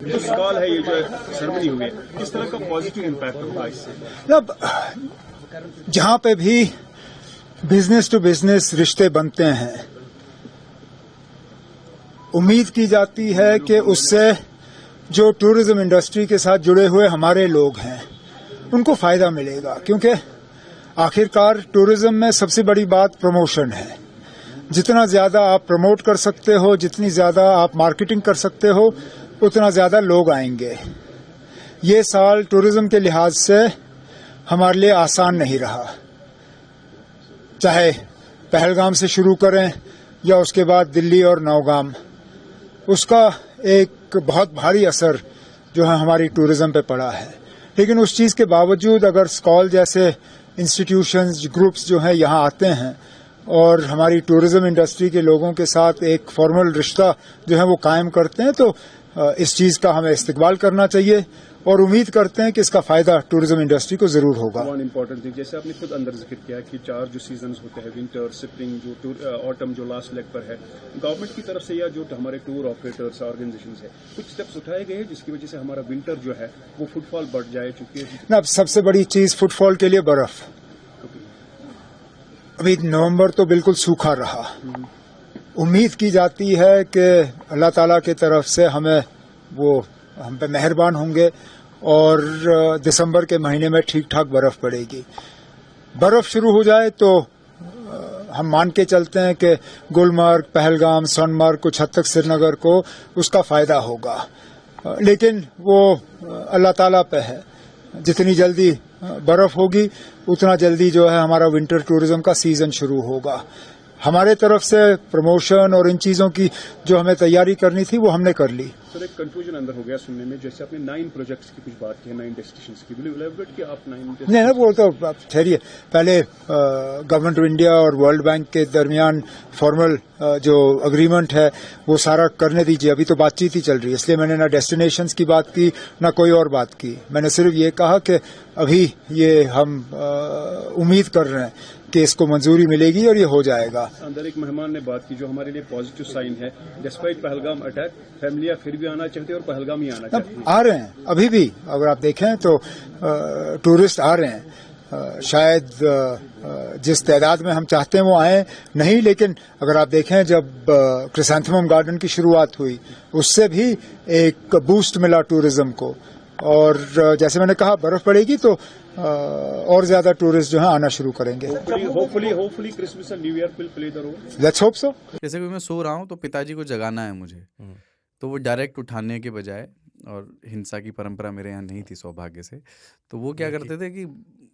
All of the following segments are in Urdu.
جو اسٹال ہے یہ جو سرمنی ہوئی ہے کس طرح کا پازیٹیو امپیکٹ ہوگا اس سے؟ اب جہاں پہ بھی بزنس ٹو بزنس رشتے بنتے ہیں امید کی جاتی ہے کہ اس سے جو ٹورزم انڈسٹری کے ساتھ جڑے ہوئے ہمارے لوگ ہیں ان کو فائدہ ملے گا، کیونکہ آخرکار ٹورزم میں سب سے بڑی بات پروموشن ہے۔ جتنا زیادہ آپ پروموٹ کر سکتے ہو، جتنی زیادہ آپ مارکیٹنگ کر سکتے ہو، اتنا زیادہ لوگ آئیں گے۔ یہ سال ٹورزم کے لحاظ سے ہمارے لیے آسان نہیں رہا، چاہے پہلگام سے شروع کریں یا اس کے بعد دلی اور نوگام، اس کا ایک بہت بھاری اثر جو ہے ہماری ٹورزم پہ پڑا ہے۔ لیکن اس چیز کے باوجود اگر اسکال جیسے انسٹیٹیوشنز گروپس جو ہیں یہاں آتے ہیں اور ہماری ٹورزم انڈسٹری کے لوگوں کے ساتھ ایک فارمل رشتہ جو ہے وہ قائم کرتے ہیں، تو اس چیز کا ہمیں استقبال کرنا چاہیے اور امید کرتے ہیں کہ اس کا فائدہ ٹورزم انڈسٹری کو ضرور ہوگا۔ ون امپورٹنٹ تھنگ جیسے آپ نے خود اندر ذکر کیا کہ 4 جو سیزنز ہوتے ہیں، ونٹر، سپرنگ، جو آٹم جو لاسٹ لیگ پر ہے، گورنمنٹ کی طرف سے یا جو ہمارے ٹور آپریٹرس آرگنائزیشنز ہیں کچھ اسٹیپس اٹھائے گئے ہیں جس کی وجہ سے ہمارا ونٹر جو ہے وہ فٹ فال بڑھ جائے؟ چونکہ اب سب سے بڑی چیز فٹ فال کے لیے برف۔ ابھی نومبر تو بالکل سوکھا رہا، امید کی جاتی ہے کہ اللہ تعالیٰ کی طرف سے وہ ہم پہ مہربان ہوں گے اور دسمبر کے مہینے میں ٹھیک ٹھاک برف پڑے گی۔ برف شروع ہو جائے تو ہم مان کے چلتے ہیں کہ گلمرگ، پہلگام، سون مرگ، کچھ حد تک سری نگر کو اس کا فائدہ ہوگا، لیکن وہ اللہ تعالیٰ پہ ہے۔ جتنی جلدی برف ہوگی اتنا جلدی جو ہے ہمارا ونٹر ٹورزم کا سیزن شروع ہوگا۔ ہمارے طرف سے پروموشن اور ان چیزوں کی جو ہمیں تیاری کرنی تھی وہ ہم نے کر لی۔ سر ایک کنفیوژن اندر ہو گیا سننے میں، جیسے آپ نے 9 پروجیکٹس کی کچھ بات کی ہے، 9 ڈیسٹینیشنز کی، ول یو الیبوریٹ کہ آپ 9 نہیں وہ تو ٹھہریے، پہلے گورنمنٹ آف انڈیا اور ورلڈ بینک کے درمیان فارمل جو اگریمنٹ ہے وہ سارا کرنے دیجیے، ابھی تو بات چیت ہی چل رہی ہے، اس لیے میں نے نہ ڈیسٹینیشنز کی بات کی نہ کوئی اور بات کی۔ میں نے صرف یہ کہا کہ ابھی یہ ہم امید کر رہے ہیں کہ اس کو منظوری ملے گی اور یہ ہو جائے گا۔ اندر ایک مہمان نے بات کی جو ہمارے لیے پازیٹیو سائن ہے، ڈسپائٹ پہلگام اٹیک فیملیاں پھر بھی آنا چاہتی ہیں اور پہلگام ہی آنا چاہتی ہیں۔ آ رہے ہیں ابھی بھی، اگر آپ دیکھیں تو ٹورسٹ آ رہے ہیں، شاید جس تعداد میں ہم چاہتے ہیں وہ آئیں نہیں، لیکن اگر آپ دیکھیں جب کرسانتھمم گارڈن کی شروعات ہوئی اس سے بھی ایک بوسٹ ملا ٹورزم کو، اور جیسے میں نے کہا برف پڑے گی تو اور زیادہ ٹورسٹ جو ہیں آنا شروع کریں گے۔ Hopefully Christmas and new year will play the role. Let's hope so. جیسے کہ میں سو رہا ہوں تو پتا جی کو جگانا ہے مجھے، تو وہ ڈائریکٹ اٹھانے کے بجائے، اور ہنسا کی پرمپرا میرے یہاں نہیں تھی سوبھاگیہ سے، تو وہ کیا کرتے تھے کہ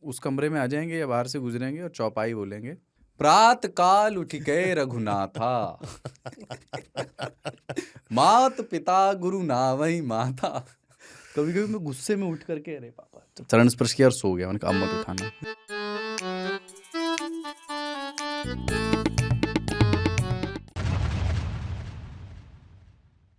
اس کمرے میں آ جائیں گے یا باہر سے گزریں گے اور چوپائی بولیں گے، پرات کال اٹھ کے رگھناتھا مات پتا گرو ناوئی ماتا۔ کبھی کبھی میں غصے میں اٹھ کر کے ارے پاپا چرن اسپرش کیا اور سو گیا، میں نے کہا اب مت اٹھانا۔